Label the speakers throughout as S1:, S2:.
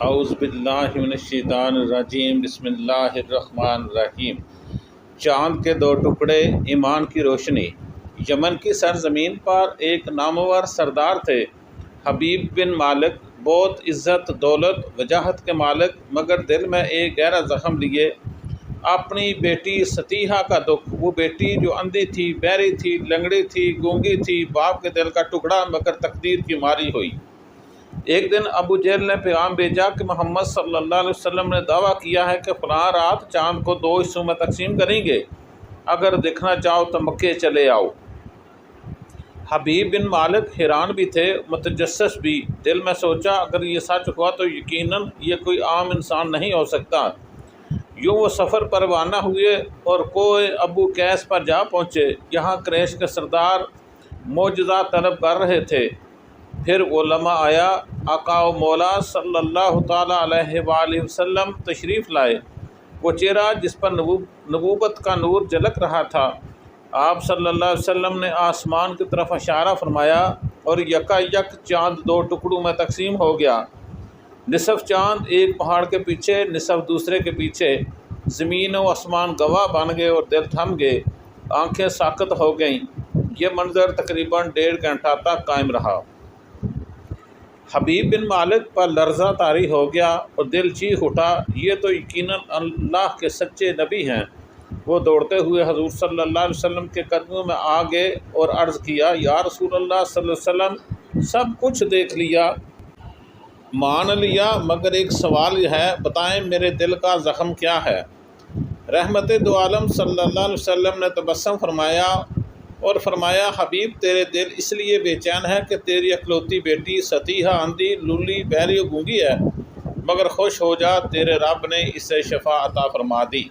S1: اعوذ باللہ من الشیطان الرجیم بسم اللہ الرحمن الرحیم۔ چاند کے دو ٹکڑے، ایمان کی روشنی۔ یمن کی سرزمین پر ایک نامور سردار تھے، حبیب بن مالک، بہت عزت، دولت، وجاہت کے مالک، مگر دل میں ایک گہرا زخم لیے اپنی بیٹی ستیحہ کا دکھ۔ وہ بیٹی جو اندھی تھی، بہری تھی، لنگڑی تھی، گونگی تھی، باپ کے دل کا ٹکڑا، مگر تقدیر کی ماری ہوئی۔ ایک دن ابو جہل نے پیغام بھیجا کہ محمد صلی اللہ علیہ وسلم نے دعویٰ کیا ہے کہ فلاں رات چاند کو دو حصوں میں تقسیم کریں گے، اگر دیکھنا چاہو تو مکے چلے آؤ۔ حبیب بن مالک حیران بھی تھے، متجسس بھی۔ دل میں سوچا اگر یہ سچ ہوا تو یقیناً یہ کوئی عام انسان نہیں ہو سکتا۔ یوں وہ سفر پر روانہ ہوئے اور کوہ ابو قیس پر جا پہنچے۔ یہاں قریش کے سردار معجزہ طلب کر رہے تھے۔ پھر وہ لمحہ آیا، آقا و مولا صلی اللہ تعالیٰ علیہ وآلہ وسلم تشریف لائے۔ وہ چہرہ جس پر نبوت کا نور جھلک رہا تھا۔ آپ صلی اللہ علیہ وسلم نے آسمان کی طرف اشارہ فرمایا اور یکا یک چاند دو ٹکڑوں میں تقسیم ہو گیا۔ نصف چاند ایک پہاڑ کے پیچھے، نصف دوسرے کے پیچھے۔ زمین و آسمان گواہ بن گئے اور دل تھم گئے، آنکھیں ساکت ہو گئیں۔ یہ منظر تقریباً 1.5 گھنٹہ تک قائم رہا۔ حبیب بن مالک پر لرزہ طاری ہو گیا اور دل چیخ اٹھا، یہ تو یقیناً اللہ کے سچے نبی ہیں۔ وہ دوڑتے ہوئے حضور صلی اللہ علیہ وسلم کے قدموں میں آ گئے اور عرض کیا، یا رسول اللہ صلی اللہ علیہ وسلم، سب کچھ دیکھ لیا، مان لیا، مگر ایک سوال ہے، بتائیں میرے دل کا زخم کیا ہے؟ رحمت دو عالم صلی اللہ علیہ وسلم نے تبسم فرمایا اور فرمایا، حبیب تیرے دل اس لیے بے چین ہے کہ تیری اکلوتی بیٹی ستیحہ اندھی، لولی، بہری و گونگی ہے، مگر خوش ہو جا، تیرے رب نے اسے شفا عطا فرما دی۔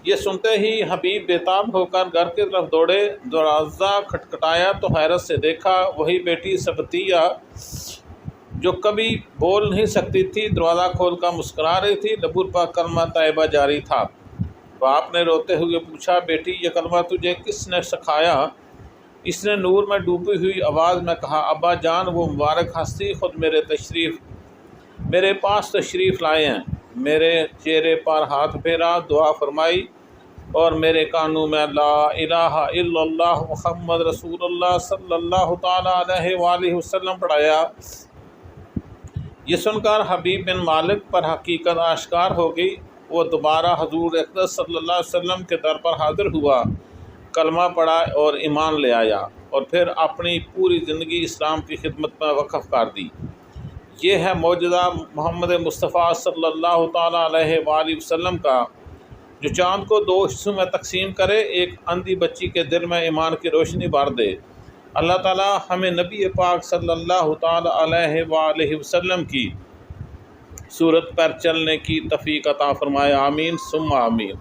S1: یہ سنتے ہی حبیب بےتاب ہو کر گھر کی طرف دوڑے۔ دروازہ کھٹکھٹایا تو حیرت سے دیکھا وہی بیٹی ستیحہ جو کبھی بول نہیں سکتی تھی، دروازہ کھول کر مسکرا رہی تھی، لبوں پر کلمہ طیبہ جاری تھا۔ باپ نے روتے ہوئے پوچھا، بیٹی یہ کلمہ تجھے کس نے سکھایا؟ اس نے نور میں ڈوبی ہوئی آواز میں کہا، ابا جان، وہ مبارک ہستی خود میرے پاس تشریف لائے ہیں۔ میرے چہرے پر ہاتھ پھیرا، دعا فرمائی اور میرے کانوں میں لا الہ الا اللہ محمد رسول اللہ صلی اللہ تعالیٰ علیہ وآلہ وسلم پڑھایا۔ یہ سن کر حبیب بن مالک پر حقیقت آشکار ہو گئی۔ وہ دوبارہ حضور اقدس صلی اللہ علیہ وسلم کے در پر حاضر ہوا، کلمہ پڑھا اور ایمان لے آیا، اور پھر اپنی پوری زندگی اسلام کی خدمت میں وقف کر دی۔ یہ ہے معجزہ محمد مصطفیٰ صلی اللہ تعالیٰ علیہ وآلہ وسلم کا، جو چاند کو دو حصوں میں تقسیم کرے، ایک اندھی بچی کے دل میں ایمان کی روشنی بھر دے۔ اللہ تعالیٰ ہمیں نبی پاک صلی اللہ تعالیٰ علیہ وآلہ وسلم کی صورت پر چلنے کی توفیق عطا فرمائے، آمین ثم آمین۔